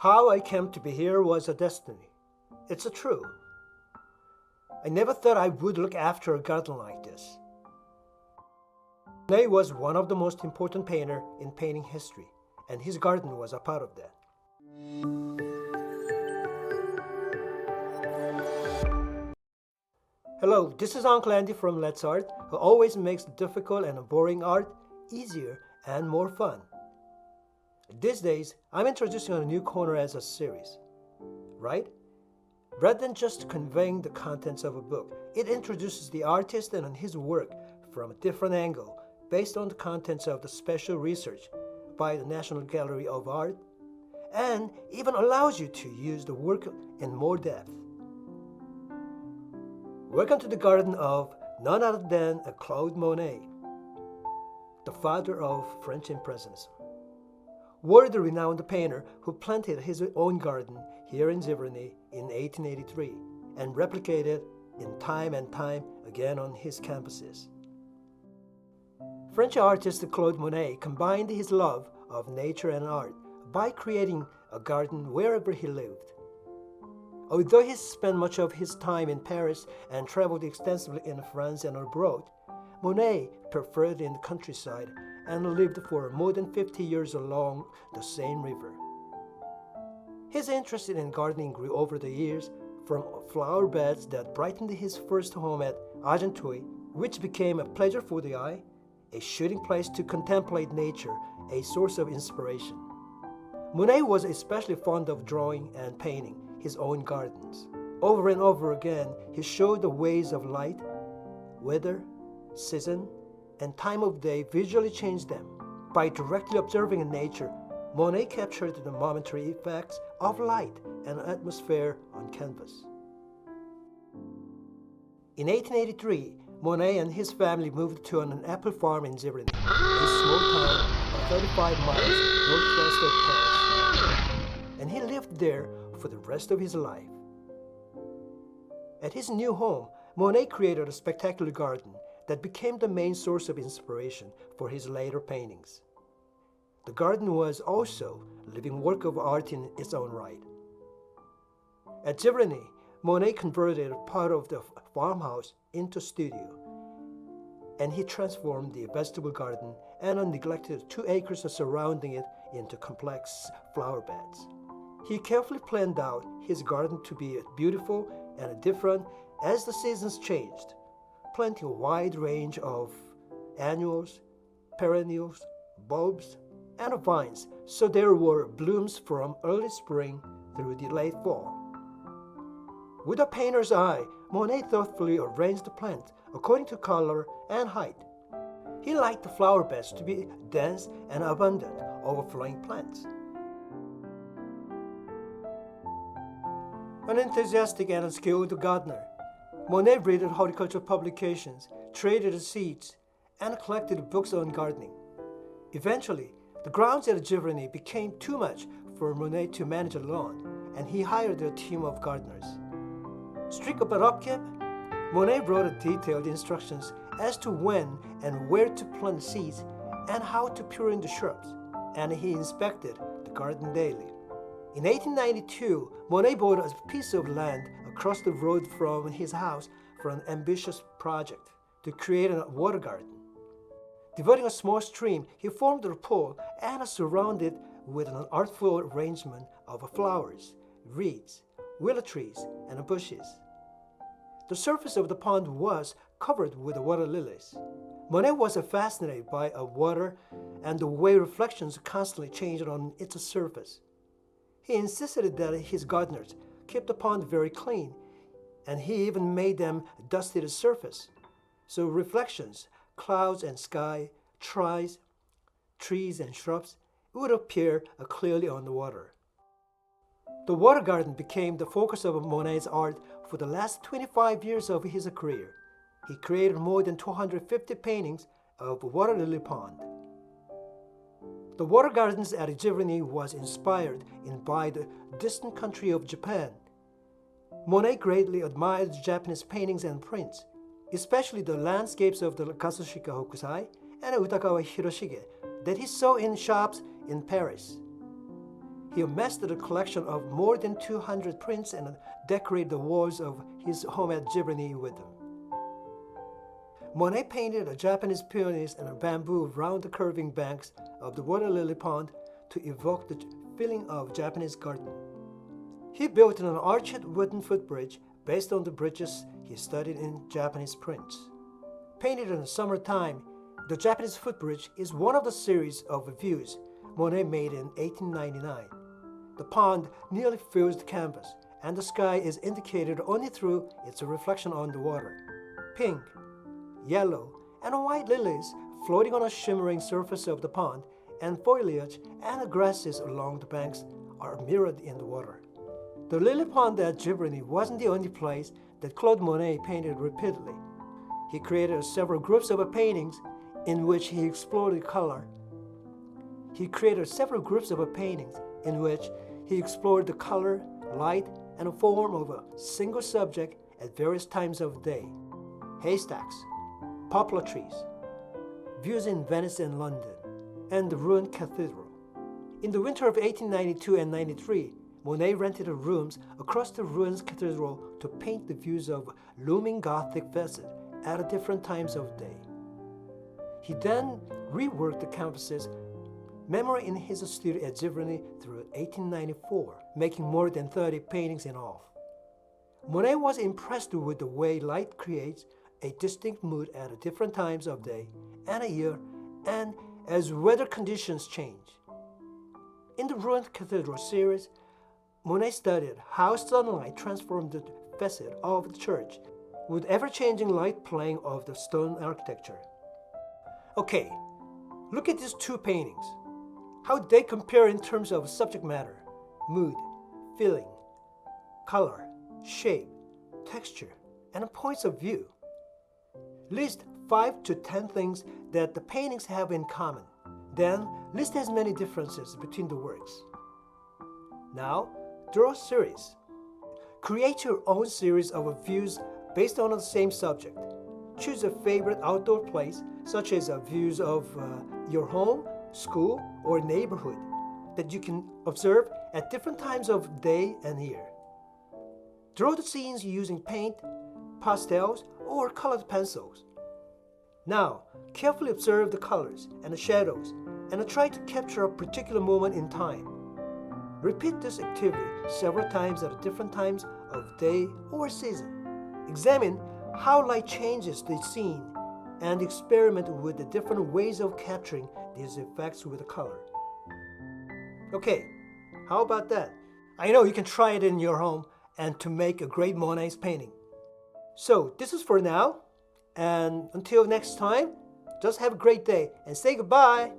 How I came to be here was a destiny. It's a true. I never thought I would look after a garden like this. Monet was one of the most important painters in painting history, and his garden was a part of that. Hello, this is Uncle Andy from Let's Art, who always makes difficult and boring art easier and more fun. These days, I'm introducing a new corner as a series, right? Rather than just conveying the contents of a book, it introduces the artist and his work from a different angle based on the contents of the special research by the National Gallery of Art, and even allows you to use the work in more depth. Welcome to the garden of none other than Claude Monet, the father of French Impressionism. World-renowned painter who planted his own garden here in Giverny in 1883 and replicated in time and time again on his canvases. French artist Claude Monet combined his love of nature and art by creating a garden wherever he lived. Although he spent much of his time in Paris and traveled extensively in France and abroad, Monet preferred in the countryside and lived for more than 50 years along the Seine River. His interest in gardening grew over the years, from flower beds that brightened his first home at Argenteuil, which became a pleasure for the eye, a shooting place to contemplate nature, a source of inspiration. Monet was especially fond of drawing and painting his own gardens. Over and over again, he showed the ways of light, weather, season, and time of day visually changed them. By directly observing nature, Monet captured the momentary effects of light and atmosphere on canvas. In 1883, Monet and his family moved to an apple farm in Giverny, a small town about 35 miles northwest of Paris, and he lived there for the rest of his life. At his new home, Monet created a spectacular garden that became the main source of inspiration for his later paintings. The garden was also a living work of art in its own right. At Giverny, Monet converted part of the farmhouse into a studio, and he transformed the vegetable garden and a neglected 2 acres surrounding it into complex flower beds. He carefully planned out his garden to be beautiful and different as the seasons changed, planting a wide range of annuals, perennials, bulbs, and vines, so there were blooms from early spring through the late fall. With a painter's eye, Monet thoughtfully arranged the plant according to color and height. He liked the flower beds to be dense and abundant, overflowing plants. An enthusiastic and skilled gardener, Monet read horticultural publications, traded seeds, and collected books on gardening. Eventually, the grounds at Giverny became too much for Monet to manage alone, and he hired a team of gardeners. Strict about upkeep, Monet wrote detailed instructions as to when and where to plant seeds and how to prune the shrubs, and he inspected the garden daily. In 1892, Monet bought a piece of land across the road from his house for an ambitious project to create a water garden. Diverting a small stream, he formed a pool and surrounded it with an artful arrangement of flowers, reeds, willow trees, and bushes. The surface of the pond was covered with water lilies. Monet was fascinated by water and the way reflections constantly changed on its surface. He insisted that his gardeners keep the pond very clean, and he even made them dust its surface, so reflections, clouds and sky, trees and shrubs would appear clearly on the water. The water garden became the focus of Monet's art for the last 25 years of his career. He created more than 250 paintings of water lily pond. The water gardens at Giverny was inspired by the distant country of Japan. Monet greatly admired Japanese paintings and prints, especially the landscapes of the Kazushika Hokusai and Utagawa Hiroshige that he saw in shops in Paris. he amassed a collection of more than 200 prints and decorated the walls of his home at Giverny with them. Monet painted a Japanese peonies and a bamboo around the curving banks of the water lily pond to evoke the feeling of Japanese garden. He built an arched wooden footbridge based on the bridges he studied in Japanese prints. Painted in the summertime, the Japanese footbridge is one of the series of views Monet made in 1899. The pond nearly fills the canvas, and the sky is indicated only through its reflection on the water. Pink, yellow, and white lilies floating on a shimmering surface of the pond, and foliage and the grasses along the banks are mirrored in the water. The lily pond at Giverny wasn't the only place that Claude Monet painted repeatedly. He created several groups of paintings in which he explored the color. Light, and form of a single subject at various times of day. Haystacks, poplar trees, views in Venice and London, and the ruined cathedral. In the winter of 1892 and 93, Monet rented rooms across the ruined cathedral to paint the views of looming Gothic facade at different times of day. He then reworked the canvases memory in his studio at Giverny through 1894, making more than 30 paintings in all. Monet was impressed with the way light creates a distinct mood at different times of day and a year, and as weather conditions change. In the ruined cathedral series, Monet studied how sunlight transformed the facade of the church with ever-changing light playing of the stone architecture. Okay, look at these two paintings. How they compare in terms of subject matter, mood, feeling, color, shape, texture, and points of view. List 5 to 10 things that the paintings have in common. Then list as many differences between the works. Now, draw a series. Create your own series of views based on the same subject. Choose a favorite outdoor place, such as views of your home, school, or neighborhood that you can observe at different times of day and year. Draw the scenes using paint, pastels, or colored pencils. Now, carefully observe the colors and the shadows and try to capture a particular moment in time. Repeat this activity several times at different times of day or season. Examine how light changes the scene and experiment with the different ways of capturing these effects with color. Okay, how about that? I know you can try it in your home and to make a great Monet's painting. So this is for now, and until next time, just have a great day and say goodbye.